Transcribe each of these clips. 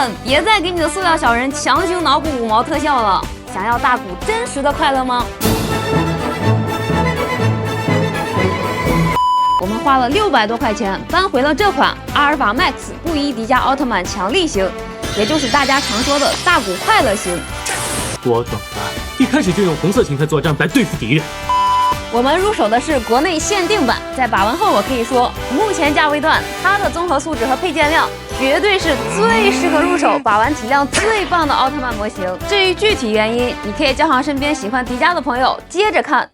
们别再给你的塑料小人强行脑补5毛特效了，想要大股真实的快乐吗？我们花了600多块钱搬回了这款阿尔法 Max 布衣迪迦奥特曼强力型，也就是大家常说的大股快乐型。我懂了，一开始就用红色形态作战来对付敌人。我们入手的是国内限定版，在把玩后我可以说，目前价位段它的综合素质和配件量绝对是最适合入手、把玩体量最棒的奥特曼模型。至于具体原因，你可以叫上身边喜欢迪迦的朋友接着看。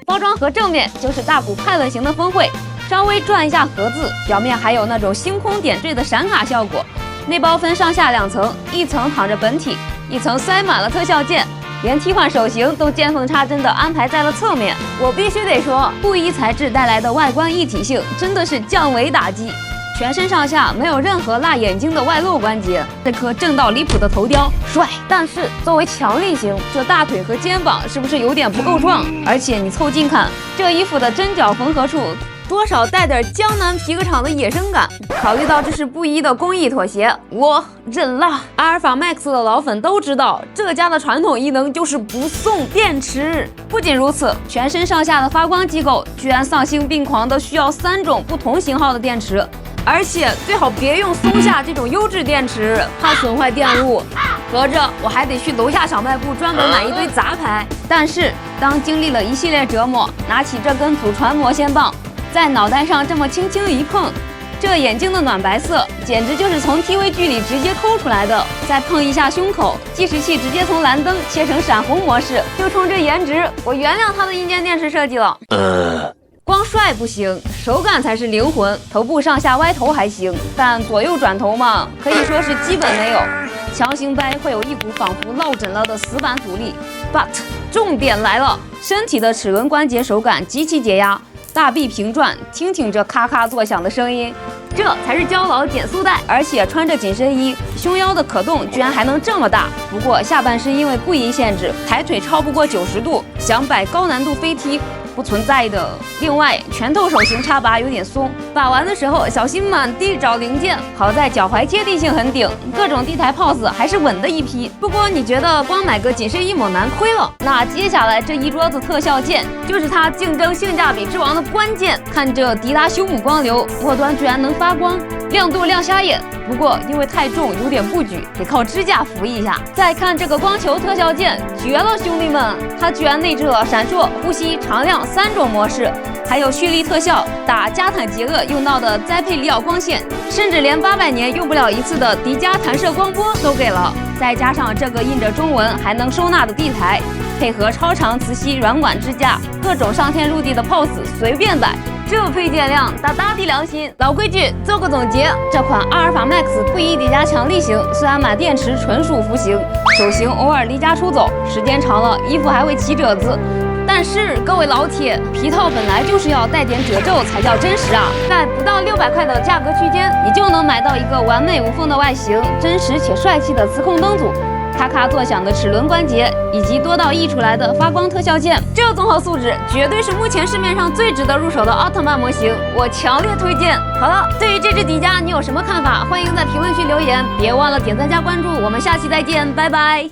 包装盒正面就是大股快乐型的峰会，稍微转一下盒子，表面还有那种星空点缀的闪卡效果。内包分上下2层，一层躺着本体，一层塞满了特效件，连替换手型都见缝插针地安排在了侧面。我必须得说，布衣材质带来的外观一体性真的是降维打击。全身上下没有任何辣眼睛的外露关节，这颗正到离谱的头雕帅。但是作为强力型，这大腿和肩膀是不是有点不够壮？而且你凑近看，这衣服的针脚缝合处多少带点江南皮革厂的野生感。考虑到这是布衣的工艺妥协，我忍了。阿尔法 Max 的老粉都知道，这家的传统异能就是不送电池。不仅如此，全身上下的发光机构居然丧心病狂的需要3种不同型号的电池。而且最好别用松下这种优质电池，怕损坏电路。合着我还得去楼下小卖部专门买一堆杂牌。但是当经历了一系列折磨，拿起这根祖传魔仙棒，在脑袋上这么轻轻一碰，这眼睛的暖白色简直就是从 TV 剧里直接抠出来的。再碰一下胸口，计时器直接从蓝灯切成闪红模式。就冲这颜值，我原谅它的硬件电池设计了。光帅不行，手感才是灵魂。头部上下歪头还行，但左右转头嘛，可以说是基本没有。强行掰会有一股仿佛落枕了的死板阻力。But 重点来了，身体的齿轮关节手感极其解压，大臂平转，听听这咔咔作响的声音，这才是胶牢减速带。而且穿着紧身衣，胸腰的可动居然还能这么大。不过下半身因为布衣限制，抬腿超不过90度，想摆高难度飞踢不存在的。另外，拳头手型插拔有点松，把玩的时候小心满地找零件。好在脚踝贴地性很顶，各种地台 pose 还是稳的一批。不过你觉得光买个紧身衣猛男亏了？那接下来这一桌子特效件就是它竞争性价比之王的关键。看这迪达修姆光流，末端居然能发光，亮度亮瞎眼。不过因为太重有点不举，得靠支架扶一下。再看这个光球特效件，绝了兄弟们！它居然内置了闪烁、呼吸、常亮3种模式，还有蓄力特效，打加坦杰厄用到的栽培里奥光线，甚至连800年用不了一次的迪迦弹射光波都给了。再加上这个印着中文还能收纳的地台，配合超长磁吸软管支架，各种上天入地的 pose 随便摆。这配件量打地良心。老规矩，做个总结，这款阿尔法 Max 布衣迪迦强力型虽然满电池纯属服刑，手型偶尔离家出走，时间长了衣服还会起褶子。但是各位老铁，皮套本来就是要带点褶皱才叫真实啊！在不到600块的价格区间，你就能买到一个完美无缝的外形，真实且帅气的磁控灯组，咔咔作响的齿轮关节，以及多到溢出来的发光特效件，这综合素质绝对是目前市面上最值得入手的奥特曼模型，我强烈推荐。好了，对于这只迪迦你有什么看法？欢迎在评论区留言，别忘了点赞加关注，我们下期再见，拜拜。